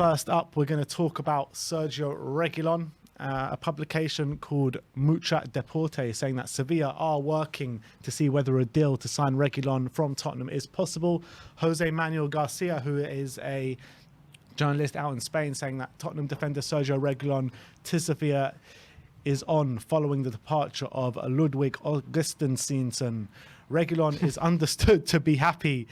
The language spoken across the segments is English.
first up, we're going to talk about Sergio Reguilon. A publication called Mucha Deporte saying that Sevilla are working to see whether a deal to sign Reguilon from Tottenham is possible. Jose Manuel Garcia, who is a journalist out in Spain, saying that Tottenham defender Sergio Reguilon to Sevilla is on following the departure of Ludwig Augustinsson. Reguilon is understood to be happy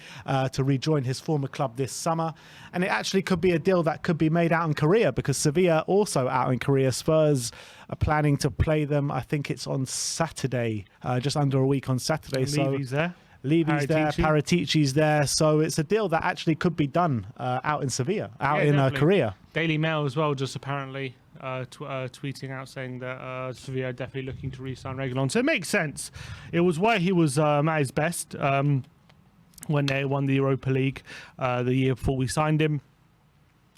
to rejoin his former club this summer. And it actually could be a deal that could be made out in Korea, because Sevilla also out in Korea. Spurs are planning to play them. I think it's on Saturday, just under a week on Saturday. Levy's there. Levy's there, Paratici's there. So it's a deal that actually could be done out in Sevilla, out in Korea. Daily Mail as well, just apparently tweeting out saying that Sevilla are definitely looking to re-sign Reguilon. So it makes sense. It was where he was at his best when they won the Europa League the year before we signed him.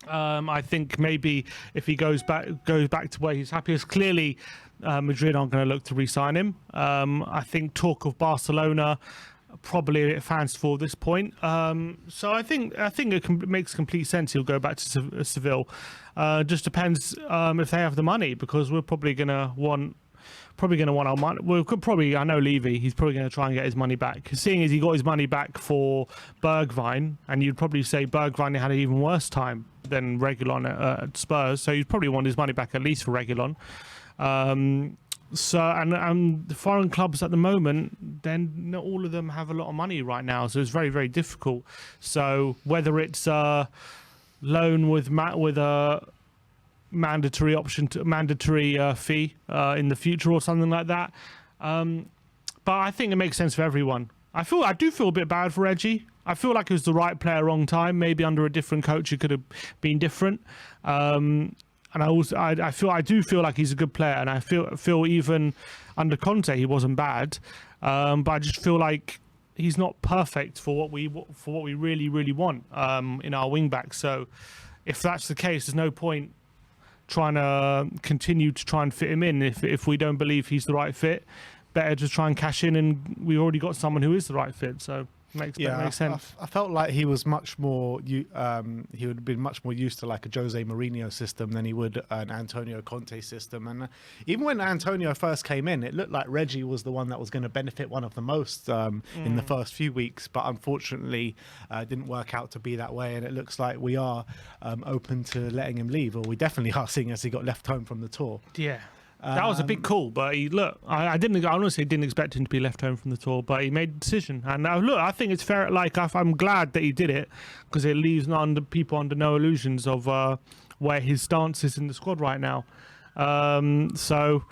I think maybe if he goes back to where he's happiest, clearly Madrid aren't going to look to re-sign him. I think talk of Barcelona, probably a bit fanciful at this point. So I think it makes complete sense he'll go back to Seville. Just depends if they have the money, because we're probably going to want our money. I know Levy, he's probably going to try and get his money back. Seeing as he got his money back for Bergwijn, and you'd probably say Bergwijn had an even worse time than Reguilon at Spurs, so you'd probably want his money back at least for Reguilon. So and the foreign clubs at the moment, then not all of them have a lot of money right now, so it's very, very difficult. So whether it's a loan with a mandatory option to mandatory fee in the future or something like that, but I think it makes sense for everyone. I do feel a bit bad for Reggie. I feel like it was the right player, wrong time. Maybe under a different coach, it could have been different. And I do feel like he's a good player, and I feel even under Conte he wasn't bad, but I just feel like he's not perfect for what we really, really want in our wing back. So if that's the case, there's no point trying to continue to try and fit him in if we don't believe he's the right fit. Better just try and cash in, and we already got someone who is the right fit. So makes sense. I felt like he was much more. He would have been much more used to like a Jose Mourinho system than he would an Antonio Conte system. And even when Antonio first came in, it looked like Reggie was the one that was going to benefit one of the most in the first few weeks. But unfortunately, it didn't work out to be that way. And it looks like we are open to letting him leave, or we definitely are, seeing as he got left home from the tour. Yeah. That was a big call, but I honestly didn't expect him to be left home from the tour, but he made a decision. And I think it's fair. Like, I'm glad that he did it, because it leaves people under no illusions of where his stance is in the squad right now. So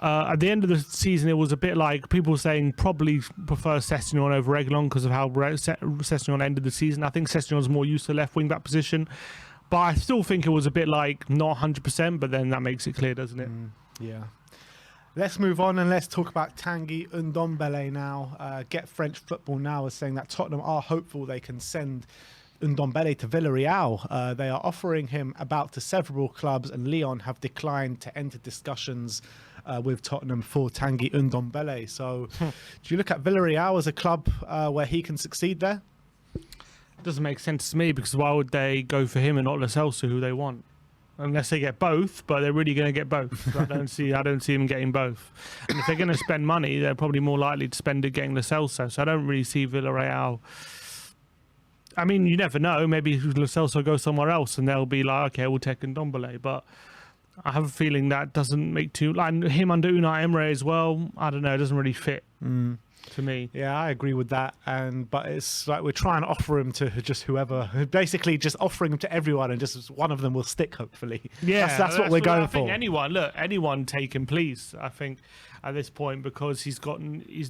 at the end of the season, it was a bit like people saying probably prefer Sessegnon over Reguilon because of how Sessegnon ended the season. I think Sessegnon's more used to left wing back position, but I still think it was a bit like not 100%. But then that makes it clear, doesn't it? Yeah. Let's move on and let's talk about Tanguy Ndombele now. Get French Football Now is saying that Tottenham are hopeful they can send Ndombele to Villarreal. They are offering him about to several clubs, and Lyon have declined to enter discussions with Tottenham for Tanguy Ndombele. So do you look at Villarreal as a club where he can succeed there? It doesn't make sense to me, because why would they go for him and not CELSO, who they want? Unless they get both, but they're really going to get both. I don't see them getting both. And if they're going to spend money, they're probably more likely to spend it getting CELSO. So I don't really see Villarreal. I mean, you never know. Maybe CELSO goes somewhere else, and they'll be like, okay, we'll take Ndombele. But I have a feeling that doesn't make too. Like him under Unai Emery as well. I don't know. It doesn't really fit. To me. Yeah, I agree with that. But it's like we're trying to offer him to just whoever, basically just offering him to everyone, and just one of them will stick, hopefully. Yeah, that's what we're going for. I think anyone take him, please. I think at this point, because he's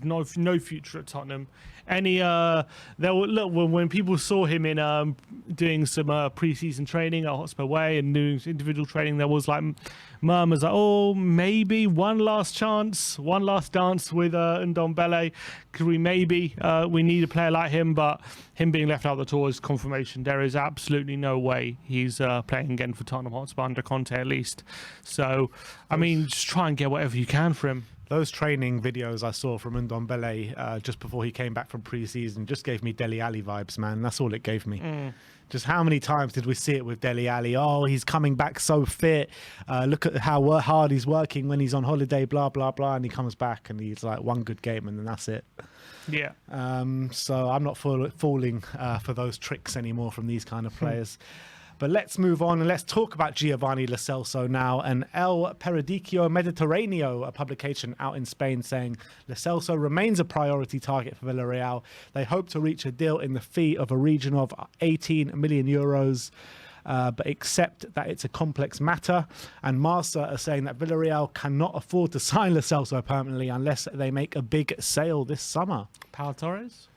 no future at Tottenham. When people saw him in doing some pre-season training at Hotspur Way and doing individual training, there was like murmurs like, oh, maybe one last dance with Ndombele. Could we we need a player like him, but him being left out of the tour is confirmation. There is absolutely no way he's playing again for Tottenham Hotspur under Conte, at least. So, I mean, just try and get whatever you can for him. Those training videos I saw from Ndombele just before he came back from pre-season just gave me Dele Alli vibes, man. That's all it gave me. Just how many times did we see it with Dele Alli? Oh, he's coming back so fit. Look at how hard he's working when he's on holiday, blah, blah, blah. And he comes back and he's like one good game and then that's it. Yeah. So I'm not falling for those tricks anymore from these kind of players. But let's move on and let's talk about Giovanni Lo Celso now. And El Periodico Mediterraneo, a publication out in Spain, saying Lo Celso remains a priority target for Villarreal. They hope to reach a deal in the fee of a region of 18 million euros. But accept that it's a complex matter. And Marca are saying that Villarreal cannot afford to sign Lo Celso permanently unless they make a big sale this summer. Pau Torres?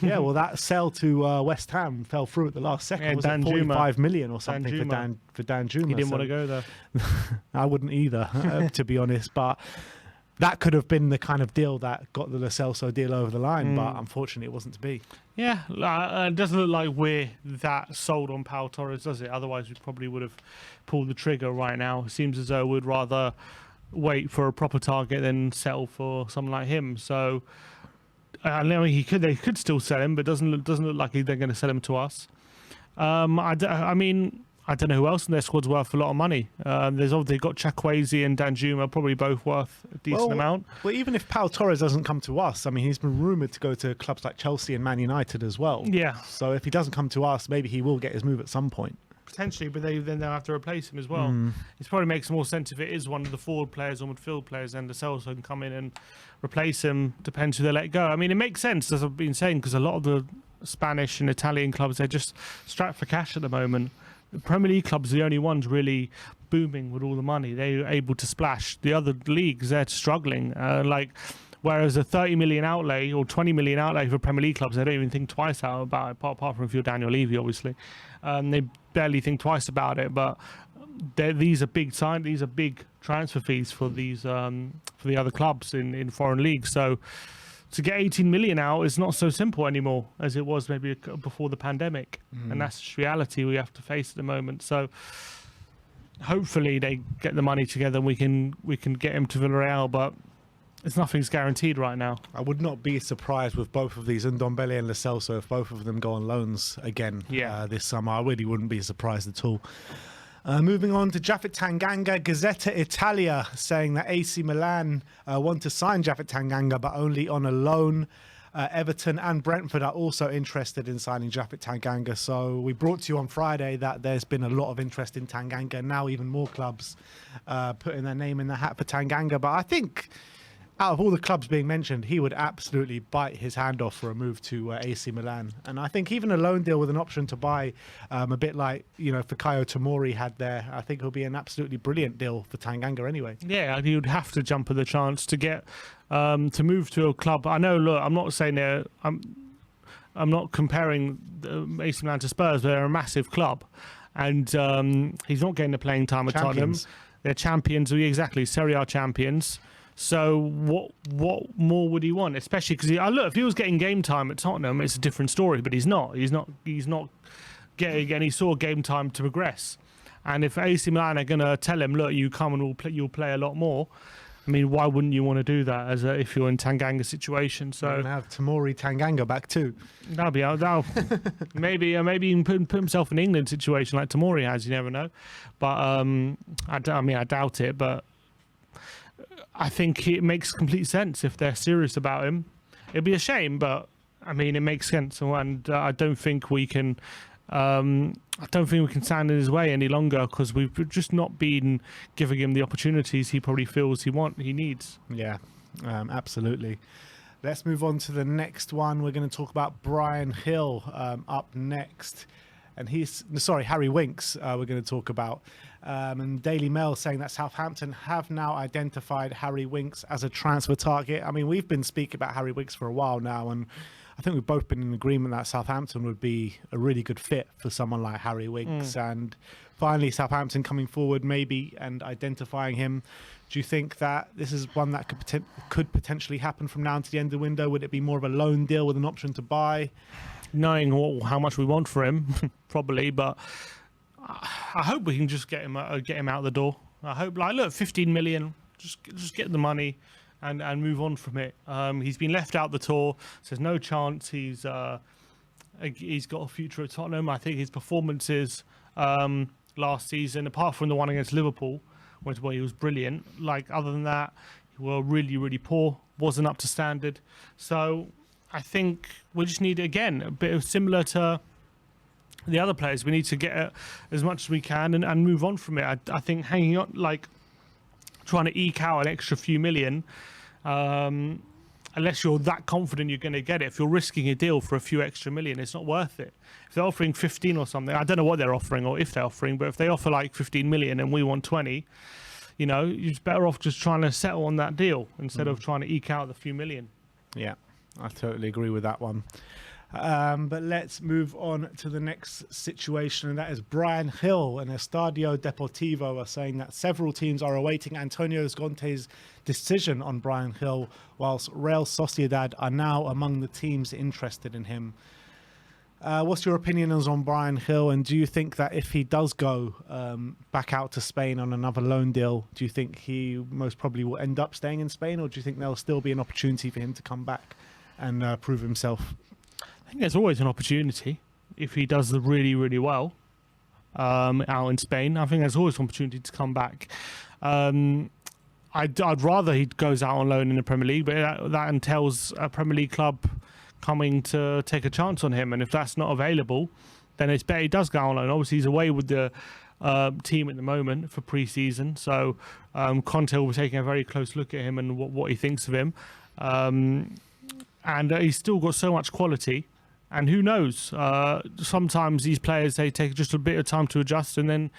Yeah, well, that sale to West Ham fell through at the last second. Yeah, was it 45 million or something for Dan Juma? He didn't want to go there. I wouldn't either, to be honest. But that could have been the kind of deal that got the Lo Celso deal over the line. But unfortunately, it wasn't to be. Yeah, it doesn't look like we're that sold on Pau Torres, does it? Otherwise, we probably would have pulled the trigger right now. It seems as though we'd rather wait for a proper target than settle for someone like him. So I know they could still sell him, but doesn't look like they're going to sell him to us. I mean, I don't know who else in their squad's worth a lot of money. There's obviously got Chukwueze and Danjuma, probably both worth a decent amount. Well, even if Pau Torres doesn't come to us, I mean, he's been rumoured to go to clubs like Chelsea and Man United as well. Yeah. So if he doesn't come to us, maybe he will get his move at some point. Potentially, but then they'll have to replace him as well. It probably makes more sense if it is one of the forward players or midfield players, and the Celso can come in and replace him. Depends who they let go. I mean, it makes sense, as I've been saying, because a lot of the Spanish and Italian clubs, they're just strapped for cash at the moment. The Premier League clubs are the only ones really booming with all the money. They're able to splash. The other leagues, they're struggling. Whereas a 30 million outlay or 20 million outlay for Premier League clubs, they don't even think twice about it, apart from if you're Daniel Levy, obviously. They barely think twice about it, but these are big transfer fees for these for the other clubs in foreign leagues. So to get 18 million out is not so simple anymore as it was maybe before the pandemic, and that's just reality we have to face at the moment. So hopefully they get the money together and we can get him to Villarreal, but nothing's guaranteed right now. I would not be surprised with both of these, Ndombele and Lo Celso, if both of them go on loans again this summer. I really wouldn't be surprised at all. Moving on to Japhet Tanganga, Gazzetta Italia saying that AC Milan want to sign Japhet Tanganga, but only on a loan. Everton and Brentford are also interested in signing Japhet Tanganga. So we brought to you on Friday that there's been a lot of interest in Tanganga. Now even more clubs putting their name in the hat for Tanganga. But I think out of all the clubs being mentioned, he would absolutely bite his hand off for a move to AC Milan. And I think even a loan deal with an option to buy, a bit like, Fikayo Tomori had there, I think it'll be an absolutely brilliant deal for Tanganga anyway. Yeah, you'd have to jump at the chance to get to move to a club. I know, look, I'm not saying I'm not comparing AC Milan to Spurs, but they're a massive club. And he's not getting the playing time at Tottenham. They're champions, exactly, Serie A champions. So what more would he want? Especially because look, if he was getting game time at Tottenham, it's a different story. But he's not. He's not getting any sort of game time to progress. And if AC Milan are going to tell him, look, you come and you'll play a lot more. I mean, why wouldn't you want to do that if you're in Tanganga's situation? So and have Tomori Tanganga back too. That'll maybe he can put himself in an England situation like Tomori has. You never know. But I doubt it. But I think it makes complete sense if they're serious about him. It'd be a shame, but I mean, it makes sense, and I don't think we can. I don't think we can stand in his way any longer because we've just not been giving him the opportunities he probably feels he needs. Yeah, absolutely. Let's move on to the next one. We're going to talk about Brian Hill up next. And Harry Winks we're going to talk about. And Daily Mail saying that Southampton have now identified Harry Winks as a transfer target. I mean, we've been speaking about Harry Winks for a while now, and I think we've both been in agreement that Southampton would be a really good fit for someone like Harry Winks. And finally, Southampton coming forward maybe and identifying him. Do you think that this is one that could potentially happen from now to the end of the window? Would it be more of a loan deal with an option to buy? Knowing how much we want for him, probably, but I hope we can just get him out the door. I hope, look, 15 million, just get the money. and move on from it. He's been left out the tour, so there's no chance he's got a future at Tottenham. I think his performances last season, apart from the one against Liverpool, where he was brilliant, like other than that, he were really, really poor, wasn't up to standard. So I think we just need, again, a bit of similar to the other players. We need to get as much as we can and move on from it. I think hanging on, like trying to eke out an extra few million, unless you're that confident you're going to get it, if you're risking a deal for a few extra million, it's not worth it. If they're offering 15 or something, I don't know what they're offering or if they're offering, but if they offer like 15 million and we want 20, you know, you're better off just trying to settle on that deal instead of trying to eke out the few million. Yeah, I totally agree with that one. But let's move on to the next situation, and that is Bryan Gil and Estadio Deportivo are saying that several teams are awaiting Antonio Conte's decision on Bryan Gil, whilst Real Sociedad are now among the teams interested in him. What's your opinion on Bryan Gil, and do you think that if he does go back out to Spain on another loan deal, do you think he most probably will end up staying in Spain, or do you think there'll still be an opportunity for him to come back and prove himself? I think there's always an opportunity if he does really, really well out in Spain. I think there's always an opportunity to come back. I'd rather he goes out on loan in the Premier League, but that entails a Premier League club coming to take a chance on him. And if that's not available, then it's better he does go on loan. Obviously, he's away with the team at the moment for pre-season, so Conte will be taking a very close look at him and what he thinks of him. And he's still got so much quality. And who knows? Sometimes these players, they take just a bit of time to adjust, and then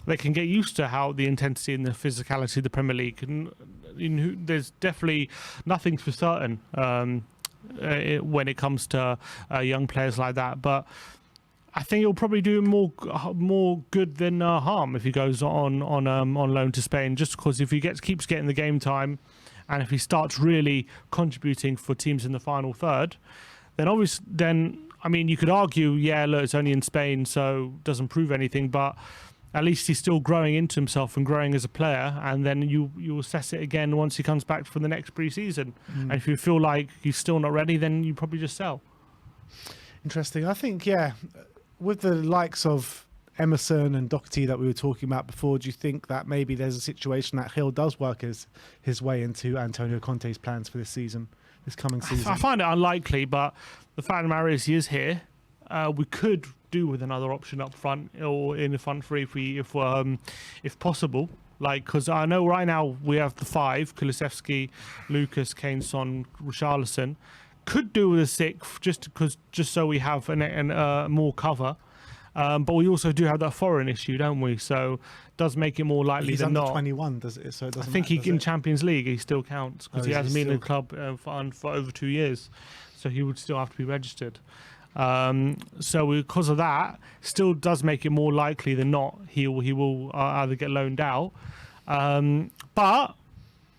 they can get used to how the intensity and the physicality of the Premier League. And there's definitely nothing for certain when it comes to young players like that. But I think he'll probably do more good than harm if he goes on loan to Spain. Just because if he keeps getting the game time, and if he starts really contributing for teams in the final third, then I mean, you could argue, yeah, look, it's only in Spain, so doesn't prove anything, but at least he's still growing into himself and growing as a player, and then you assess it again once he comes back for the next pre-season. And if you feel like he's still not ready, then you probably just sell. Interesting. I think, yeah, with the likes of Emerson and Doherty that we were talking about before, do you think that maybe there's a situation that Gil does work his way into Antonio Conte's plans for this coming season? I find it unlikely, but the fact of the matter is he is here. We could do with another option up front or in the front three if possible. Like, because I know right now we have the five: Kulusevski, Lucas, Kane, Son, Richarlison. Could do with a sixth just so we have more cover. But we also do have that foreign issue, don't we? So it does make it more likely than not. He's under 21, does it? So it doesn't. I think in Champions League he still counts because he hasn't been in the club for over 2 years, so he would still have to be registered. So because of that, still does make it more likely than not he will either get loaned out. But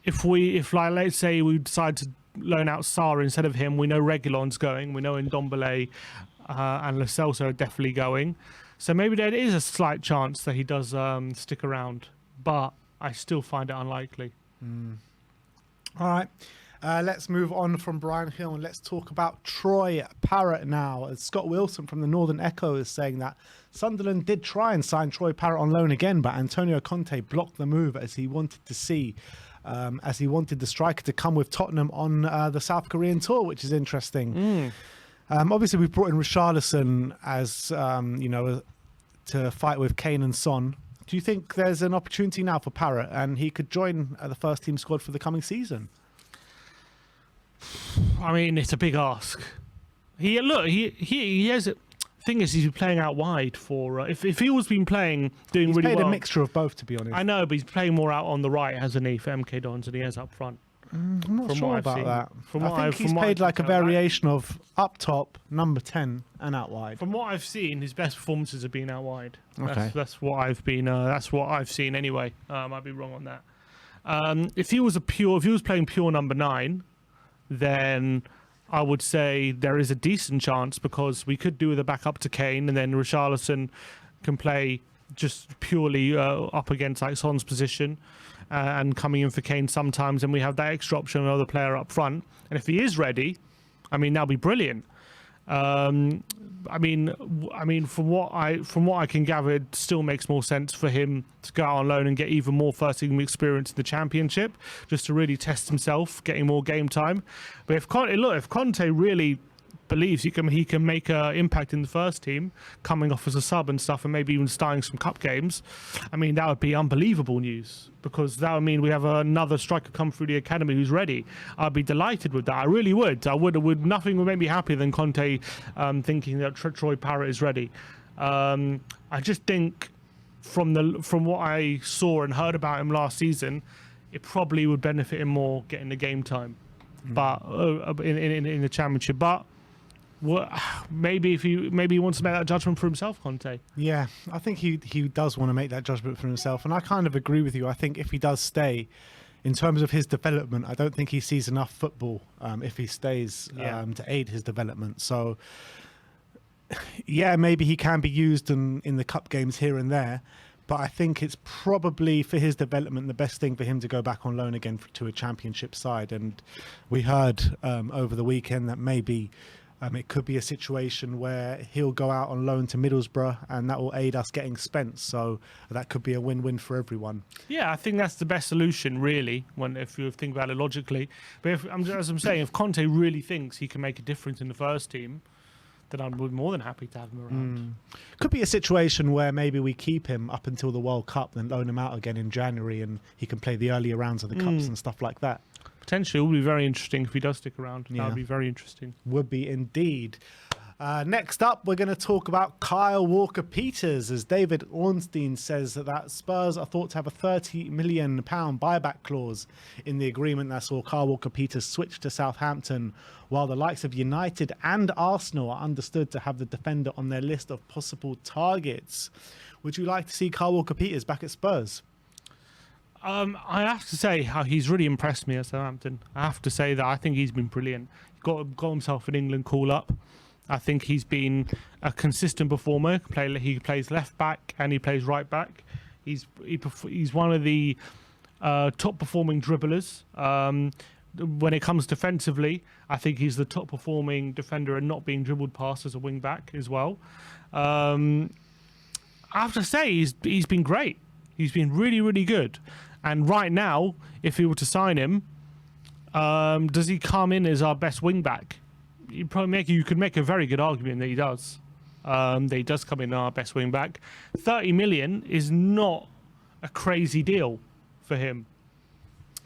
if like let's say we decide to loan out Sarr instead of him, we know Reguilon's going, we know NDOMBELE and CELSO are definitely going. So maybe there is a slight chance that he does stick around, but I still find it unlikely. All right. Let's move on from Bryan Gil and let's talk about Troy Parrott now. As Scott Wilson from the Northern Echo is saying that Sunderland did try and sign Troy Parrott on loan again, but Antonio Conte blocked the move as he wanted the striker to come with Tottenham on the South Korean tour, which is interesting. Obviously, we've brought in Richarlison as to fight with Kane and Son. Do you think there's an opportunity now for Parrott and he could join the first team squad for the coming season? I mean, it's a big ask. He has. Thing is, he's been playing out wide for. If he was been doing really well. He's played a mixture of both, to be honest. I know, but he's playing more out on the right, hasn't he, for MK Dons than he has up front. I'm not sure about that. I think he's played like a variation of up top, number 10, and out wide. From what I've seen, his best performances have been out wide. Okay. That's what I've seen anyway. I might be wrong on that. If he was playing pure number 9, then I would say there is a decent chance because we could do with a backup to Kane, and then Richarlison can play just purely up against like Son's position. and coming in for Kane sometimes, and we have that extra option of another player up front. And if he is ready, I mean, that'll be brilliant. I mean, from what I can gather, it still makes more sense for him to go out on loan and get even more first team experience in the Championship, just to really test himself, getting more game time. But if Conte really believes he can make an impact in the first team, coming off as a sub and stuff, and maybe even starting some cup games, I mean, that would be unbelievable news, because that would mean we have another striker come through the academy who's ready. I'd be delighted with that. I really would. Nothing would make me happier than Conte thinking that Troy Parrott is ready. I just think from what I saw and heard about him last season, it probably would benefit him more getting the game time, but in the Championship. But maybe he wants to make that judgment for himself, Conte. Yeah, I think he does want to make that judgment for himself, and I kind of agree with you. I think if he does stay, in terms of his development, I don't think he sees enough football if he stays to aid his development. So, yeah, maybe he can be used in the cup games here and there, but I think it's probably for his development the best thing for him to go back on loan again to a Championship side. And we heard over the weekend that maybe it could be a situation where he'll go out on loan to Middlesbrough, and that will aid us getting Spence. So that could be a win-win for everyone. Yeah, I think that's the best solution, really, if you think about it logically. But as I'm saying, if Conte really thinks he can make a difference in the first team, then I'm more than happy to have him around. Could be a situation where maybe we keep him up until the World Cup, then loan him out again in January, and he can play the earlier rounds of the Cups and stuff like that. Potentially, it will be very interesting if he does stick around. That would be very interesting. Would be indeed. Next up, we're going to talk about Kyle Walker-Peters, as David Ornstein says that Spurs are thought to have a £30 million buyback clause in the agreement that saw Kyle Walker-Peters switch to Southampton, while the likes of United and Arsenal are understood to have the defender on their list of possible targets. Would you like to see Kyle Walker-Peters back at Spurs? I have to say how he's really impressed me at Southampton. I have to say that I think he's been brilliant. He got himself an England call-up. I think he's been a consistent performer. He plays left back and he plays right back. He's one of the top performing dribblers. When it comes defensively, I think he's the top performing defender and not being dribbled past as a wing back as well. I have to say he's been great. He's been really, really good. And right now, if we were to sign him, does he come in as our best wing back? You could make a very good argument that he does. That he does come in our best wing back. 30 million is not a crazy deal for him.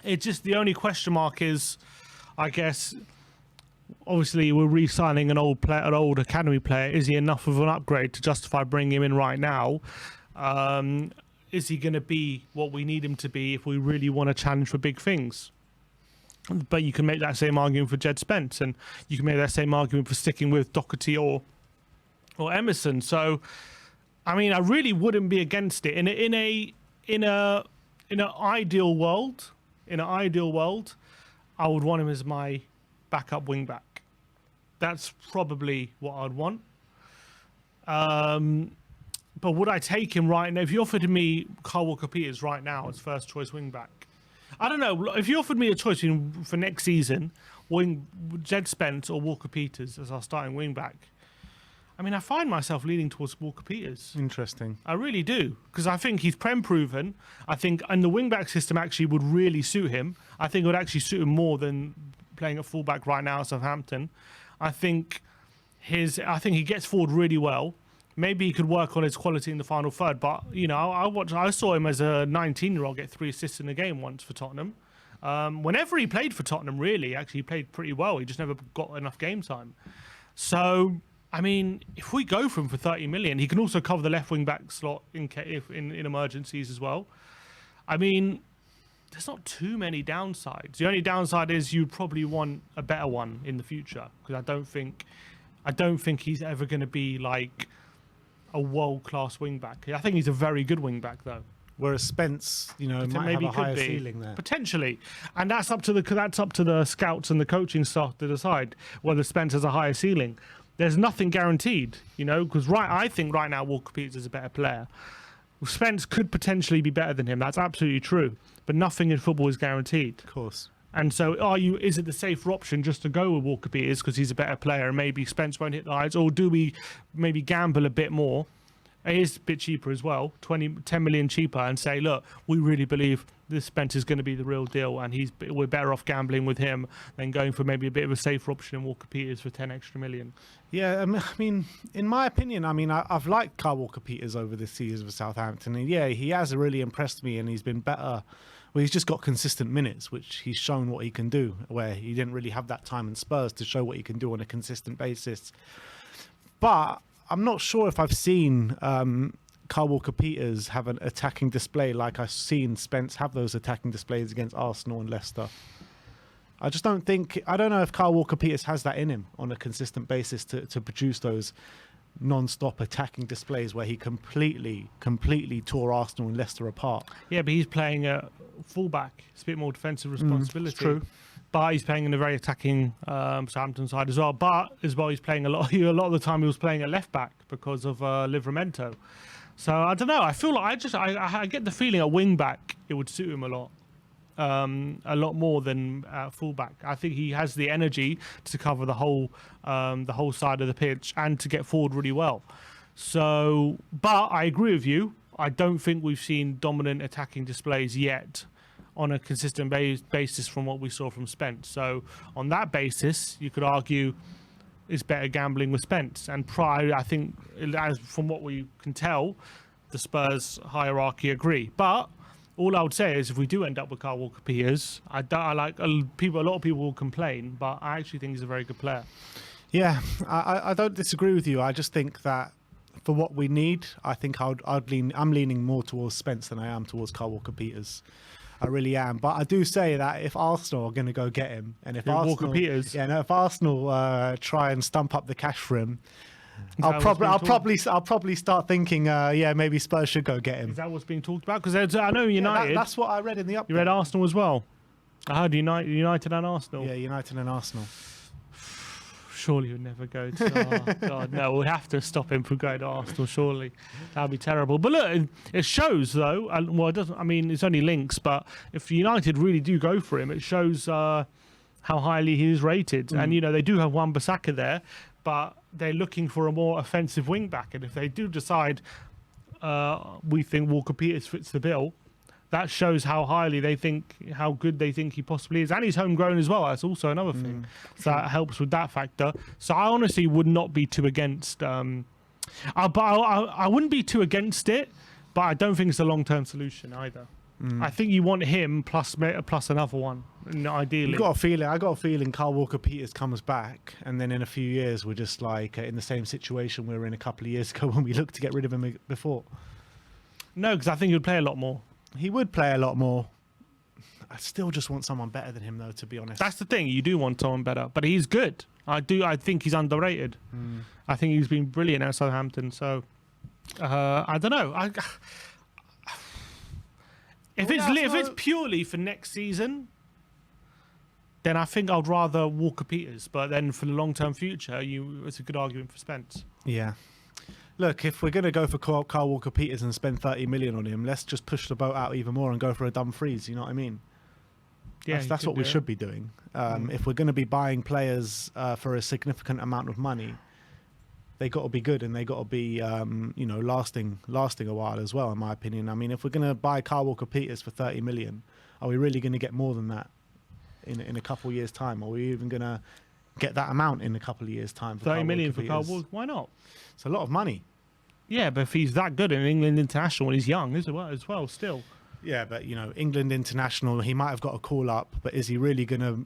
It's just the only question mark is, I guess, obviously we're re-signing an old academy player. Is he enough of an upgrade to justify bringing him in right now? Is he going to be what we need him to be if we really want to challenge for big things? But you can make that same argument for Jed Spence, and you can make that same argument for sticking with Doherty or Emerson. So, I mean, I really wouldn't be against it. In an ideal world, I would want him as my backup wing back. That's probably what I'd want. But would I take him right now? If you offered me Kyle Walker-Peters right now as first choice wing back, I don't know. If you offered me a choice for next season, Jed Spence or Walker-Peters as our starting wing back, I mean, I find myself leaning towards Walker-Peters. Interesting. I really do, because I think he's Prem proven. I think, and the wing back system actually would really suit him. I think it would actually suit him more than playing at fullback right now at Southampton. I think he gets forward really well. Maybe he could work on his quality in the final third, but you know, I saw him as a 19-year-old get 3 assists in a game once for Tottenham. Whenever he played for Tottenham, really, actually he played pretty well. He just never got enough game time. So, I mean, if we go for him for 30 million, he can also cover the left wing back slot in emergencies as well. I mean, there's not too many downsides. The only downside is you'd probably want a better one in the future, because I don't think he's ever going to be like a world-class wing-back. I think he's a very good wing-back, though. Whereas Spence, you know, might have a higher ceiling there. Potentially. And that's up to the scouts and the coaching staff to decide whether Spence has a higher ceiling. There's nothing guaranteed, you know, because I think right now Walker-Peters is a better player. Spence could potentially be better than him. That's absolutely true. But nothing in football is guaranteed. Of course. And so, is it the safer option just to go with Walker Peters because he's a better player and maybe Spence won't hit the heights, or do we maybe gamble a bit more? It is a bit cheaper as well, 10 million cheaper, and say, look, we really believe this Spence is going to be the real deal, and we're better off gambling with him than going for maybe a bit of a safer option in Walker Peters for 10 extra million. Yeah, I mean, in my opinion, I've liked Kyle Walker Peters over this season for Southampton, and yeah, he has really impressed me, and he's been better. Well, he's just got consistent minutes, which he's shown what he can do, where he didn't really have that time in Spurs to show what he can do on a consistent basis. But I'm not sure if I've seen Kyle Walker Peters have an attacking display like I've seen Spence have those attacking displays against Arsenal and Leicester. I don't know if Kyle Walker Peters has that in him on a consistent basis to produce those non-stop attacking displays where he completely tore Arsenal and Leicester apart. Yeah, but he's playing a fullback. It's a bit more defensive responsibility. It's true. But he's playing in a very attacking Southampton side as well. But as well, he's playing a lot of the time he was playing at left back because of Livramento. So I don't know. I feel like I get the feeling at wing back it would suit him a lot more than fullback. I think he has the energy to cover the whole side of the pitch and to get forward really well. So, but I agree with you. I don't think we've seen dominant attacking displays yet on a consistent basis from what we saw from Spence. So on that basis, you could argue it's better gambling with Spence. And I think, as from what we can tell, the Spurs hierarchy agree. But all I would say is, if we do end up with Kyle Walker Peters, a lot of people will complain, but I actually think he's a very good player. Yeah, I don't disagree with you. I just think that for what we need, I think I'm leaning more towards Spence than I am towards Kyle Walker Peters. I really am. But I do say that if Arsenal are going to go get him, and if Walker Peters, if Arsenal try and stump up the cash for him, I'll probably start thinking, maybe Spurs should go get him. Is that what's being talked about? Because I know United. Yeah, that's what I read in the update. You read Arsenal as well. I heard United and Arsenal. Yeah, United and Arsenal. Surely he'd never go to. Oh God, no! We'll have to stop him from going to Arsenal. Surely that'd be terrible. But look, it shows though. Well, it doesn't. I mean, it's only links, but if United really do go for him, it shows how highly he is rated. And they do have Wan-Bissaka there, but they're looking for a more offensive wing back. And if they do decide we think Walker Peters fits the bill, that shows how good they think he possibly is. And he's homegrown as well. That's also another thing. So that helps with that factor. So I honestly would not be too against. But I wouldn't be too against it, but I don't think it's a long-term solution either. I think you want him plus another one, ideally. I got a feeling Kyle Walker Peters comes back, and then in a few years we're just like in the same situation we were in a couple of years ago when we looked to get rid of him before. No, because I think he would play a lot more. He would play a lot more. I still just want someone better than him, though, to be honest. That's the thing. You do want someone better, but he's good. I think he's underrated. I think he's been brilliant at Southampton. So I don't know. If it's purely for next season, then I think I'd rather Walker Peters. But then for the long-term future, it's a good argument for Spence. Yeah. Look, if we're going to go for Kyle Walker Peters and spend 30 million on him, let's just push the boat out even more and go for a dumb freeze. You know what I mean? Yeah, that's what we should be doing. If we're going to be buying players for a significant amount of money, they got to be good and they got to be, lasting a while as well. In my opinion, I mean, if we're going to buy Kyle Walker Peters for 30 million, are we really going to get more than that in a couple of years' time? Are we even going to get that amount in a couple of years' time? 30 million for Kyle Walker? Why not? It's a lot of money. Yeah, but if he's that good in England international and he's young as well, still. Yeah, but England international, he might have got a call up, but is he really going to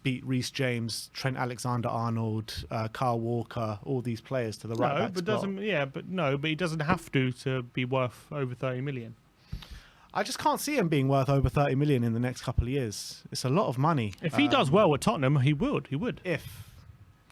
beat Reece James, Trent Alexander-Arnold, Kyle Walker, all these players to the right back spot? But he doesn't have to be worth over 30 million. I just can't see him being worth over 30 million in the next couple of years. It's a lot of money. If he does well at Tottenham, he would. If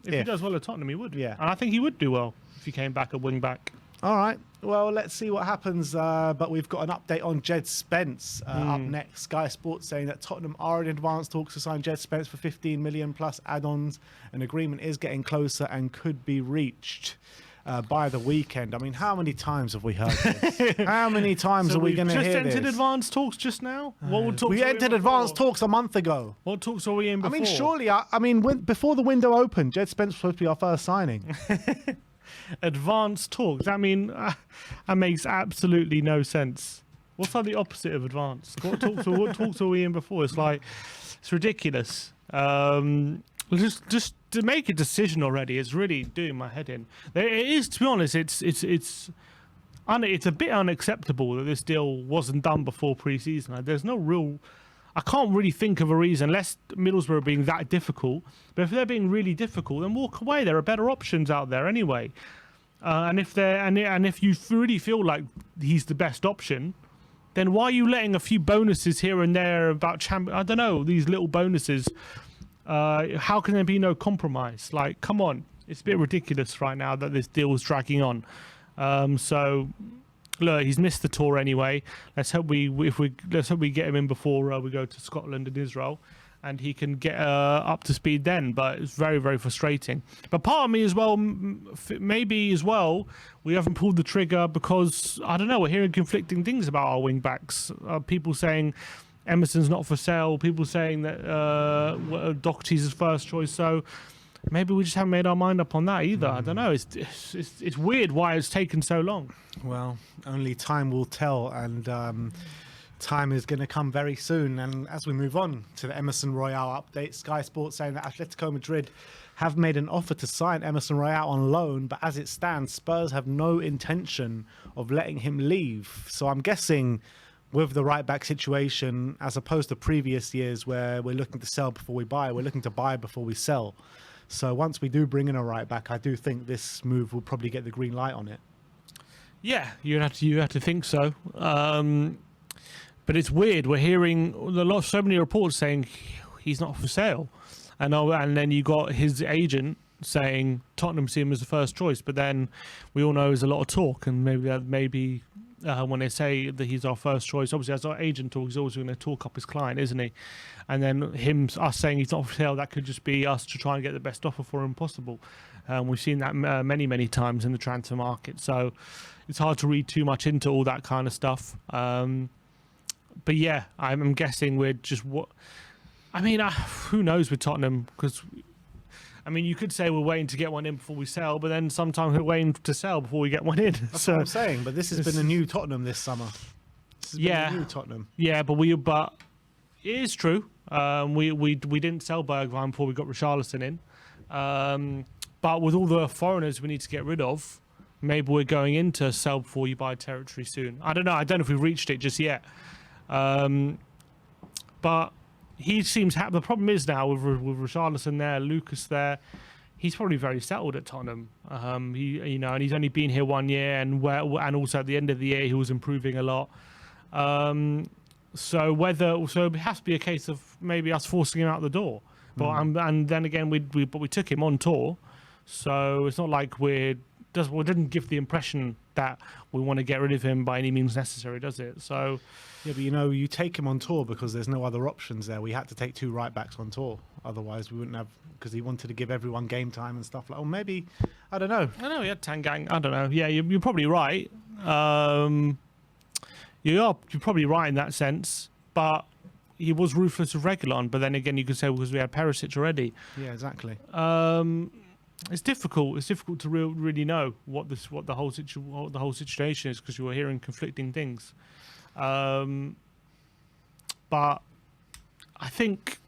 he does well at Tottenham, he would. Yeah. And I think he would do well if he came back at wing back. All right. Well, let's see what happens. But we've got an update on Jed Spence up next. Sky Sports saying that Tottenham are in advanced talks to sign Jed Spence for 15 million plus add-ons. An agreement is getting closer and could be reached. by the weekend. I mean, how many times have we heard this? How many times are we going to hear this? Just entered advanced talks just now. What talks we entered advanced talks a month ago. What talks were we in before? I mean, surely, before the window opened, Jed Spence was supposed to be our first signing. Advanced talks. I mean, that makes absolutely no sense. What's like the opposite of advanced? What talks were we in before? It's like, it's ridiculous. Just to make a decision already is really doing my head in. It is, to be honest, it's a bit unacceptable that this deal wasn't done before pre-season. Like, there's no real, I can't really think of a reason, unless Middlesbrough are being that difficult. But if they're being really difficult, then walk away. There are better options out there anyway. And if you really feel like he's the best option, then why are you letting a few bonuses here and there about I don't know, these little bonuses? How can there be no compromise? Like, come on, it's a bit ridiculous right now that this deal is dragging on. So, look, he's missed the tour anyway. Let's hope we get him in before we go to Scotland and Israel, and he can get up to speed then. But it's very, very frustrating. But part of me as well, maybe as well, we haven't pulled the trigger because, I don't know, we're hearing conflicting things about our wing backs. People saying Emerson's not for sale. People saying that Doherty's his first choice. So maybe we just haven't made our mind up on that either. I don't know. It's weird why it's taken so long. Well, only time will tell, and time is going to come very soon. And as we move on to the Emerson Royale update, Sky Sports saying that Atletico Madrid have made an offer to sign Emerson Royale on loan, but as it stands, Spurs have no intention of letting him leave. So I'm guessing, with the right-back situation, as opposed to previous years where we're looking to sell before we buy, we're looking to buy before we sell. So once we do bring in a right-back, I do think this move will probably get the green light on it. Yeah, you have to think so. But it's weird. We're hearing so many reports saying he's not for sale, and then you got his agent saying Tottenham see him as the first choice. But then we all know there's a lot of talk, and maybe. When they say that he's our first choice, obviously as our agent talks, he's always going to talk up his client, isn't he? And then us saying he's not for sale, that could just be us to try and get the best offer for him possible. We've seen that many times in the transfer market, so it's hard to read too much into all that kind of stuff. But yeah, I'm guessing we're just who knows with Tottenham, because I mean, you could say we're waiting to get one in before we sell, but then sometimes we're waiting to sell before we get one in. That's what I'm saying. But this has been a new Tottenham this summer. Yeah, new Tottenham. Yeah, but it is true. We didn't sell Bergwijn before we got Richarlison in. But with all the foreigners we need to get rid of, maybe we're going into sell before you buy territory soon. I don't know. I don't know if we've reached it just yet. But he seems happy. The problem is now with Richarlison there, Lucas there, he's probably very settled at Tottenham. And he's only been here 1 year, and also at the end of the year he was improving a lot. So it has to be a case of maybe us forcing him out the door. But and then again we took him on tour, so it's not like we didn't give the impression that we want to get rid of him by any means necessary, does it? So. Yeah, but you take him on tour because there's no other options there. We had to take 2 right-backs on tour. Otherwise, we wouldn't have, because he wanted to give everyone game time and stuff like that. Or maybe, I don't know. I know, he had Tanganga. I don't know. Yeah, you're probably right. You're probably right in that sense. But he was ruthless with Reguilon. But then again, you could say because we had Perisic already. Yeah, exactly. It's difficult. It's difficult to really know what the whole situation is, because you were hearing conflicting things. But I think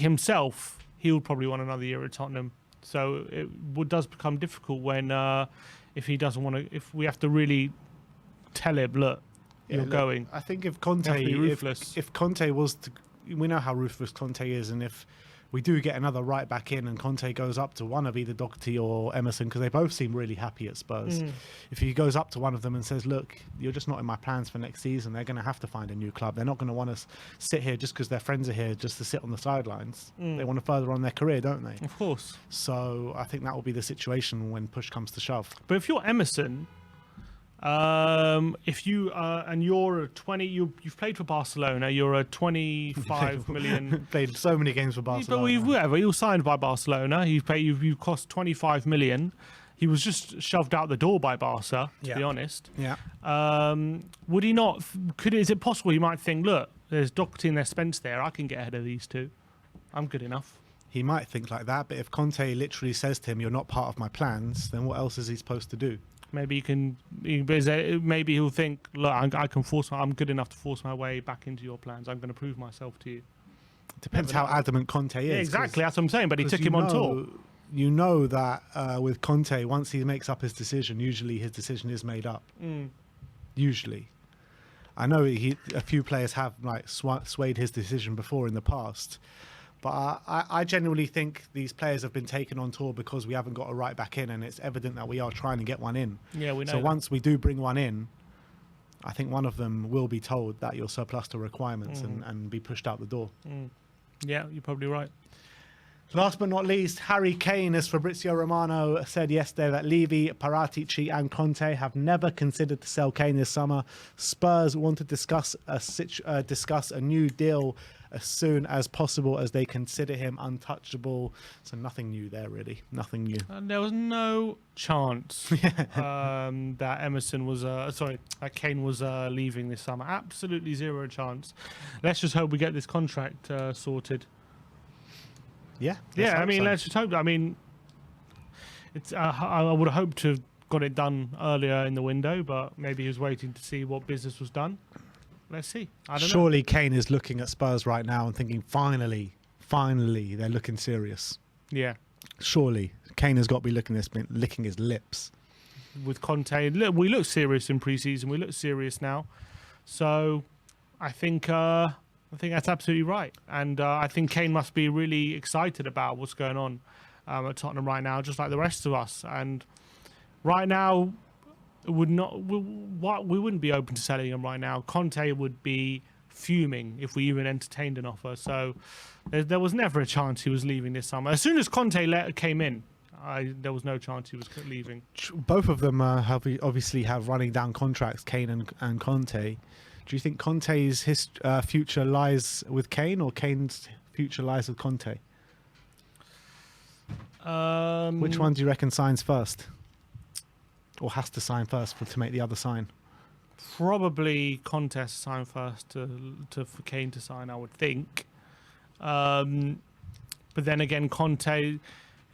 himself, he would probably want another year at Tottenham. So it does become difficult when if he doesn't want to, if we have to really tell him, look, you're going. I think if Conte, if Conte was to, we know how ruthless Conte is, and if we do get another right back in and Conte goes up to one of either Doherty or Emerson, because they both seem really happy at Spurs. If he goes up to one of them and says, look, you're just not in my plans for next season, they're going to have to find a new club. They're not going to want to sit here just because their friends are here just to sit on the sidelines. They want to further on their career, don't they? Of course. So I think that will be the situation when push comes to shove. But if you're Emerson, if you and you're a 20, you've played for Barcelona, you're a 25 million. Played so many games for Barcelona. But whatever, you're signed by Barcelona. You cost 25 million. he was just shoved out the door by Barca, to be honest. Yeah. Would he not? Is it possible he might think, look, there's Doherty and there's Spence there. I can get ahead of these two. I'm good enough. He might think like that, but if Conte literally says to him, "You're not part of my plans," then what else is he supposed to do? Maybe maybe he'll think, look, I'm good enough to force my way back into your plans. I'm going to prove myself to you. Depends how adamant Conte is. Yeah, exactly. That's what I'm saying. But he took him on tour. You know that with Conte, once he makes up his decision, usually his decision is made up. Usually. I know a few players have like swayed his decision before in the past. But I genuinely think these players have been taken on tour because we haven't got a right back in, and it's evident that we are trying to get one in. Yeah, we know. So once we do bring one in, I think one of them will be told that you're surplus to requirements and be pushed out the door. Yeah, you're probably right. Last but not least, Harry Kane, as Fabrizio Romano said yesterday, that Levy, Paratici and Conte have never considered to sell Kane this summer. Spurs want to discuss a new deal as soon as possible as they consider him untouchable. So nothing new there, really. Nothing new. And there was no chance that Kane was leaving this summer. Absolutely zero chance. Let's just hope we get this contract sorted. Yeah. I mean, let's just hope. I mean, it's. I would have hoped to have got it done earlier in the window, but maybe he was waiting to see what business was done. Let's see. I don't know. Surely Kane is looking at Spurs right now and thinking, finally, they're looking serious. Yeah. Surely Kane has got to be licking his lips. With Conte, we look serious in pre-season. We look serious now. So, I think that's absolutely right, and I think Kane must be really excited about what's going on at Tottenham right now, just like the rest of us. And right now, we wouldn't be open to selling him right now. Conte would be fuming if we even entertained an offer. So there was never a chance he was leaving this summer. As soon as Conte came in, there was no chance he was leaving. Both of them obviously have running down contracts, Kane and Conte. Do you think Conte's future lies with Kane, or Kane's future lies with Conte? Which one do you reckon signs first? Or has to sign first to make the other sign? Probably Conte has to sign first for Kane to sign, I would think. But then again, Conte,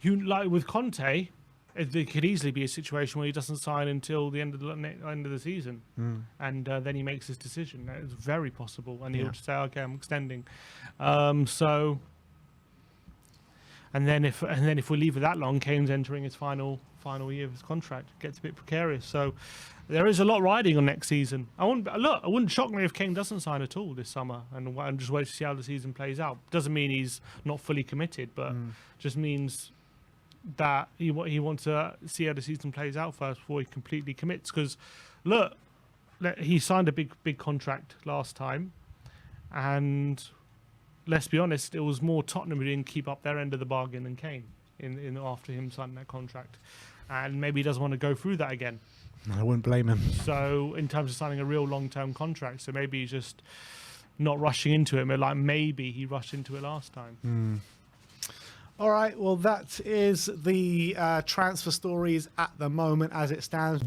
with Conte, it could easily be a situation where he doesn't sign until the end of the season, and then he makes his decision. It's very possible, and he'll just say, "Okay, I'm extending." So, and then if we leave it that long, Kane's entering his final year of his contract. It gets a bit precarious. So, there is a lot riding on next season. It wouldn't shock me if Kane doesn't sign at all this summer, and just wait to see how the season plays out. Doesn't mean he's not fully committed, but just means that he wants to see how the season plays out first before he completely commits. Because look, he signed a big contract last time, and let's be honest, it was more Tottenham who didn't keep up their end of the bargain than Kane in after him signing that contract, and maybe he doesn't want to go through that again. I wouldn't blame him. So in terms of signing a real long-term contract, so maybe he's just not rushing into it. Like maybe he rushed into it last time. All right, well, that is the transfer stories at the moment as it stands.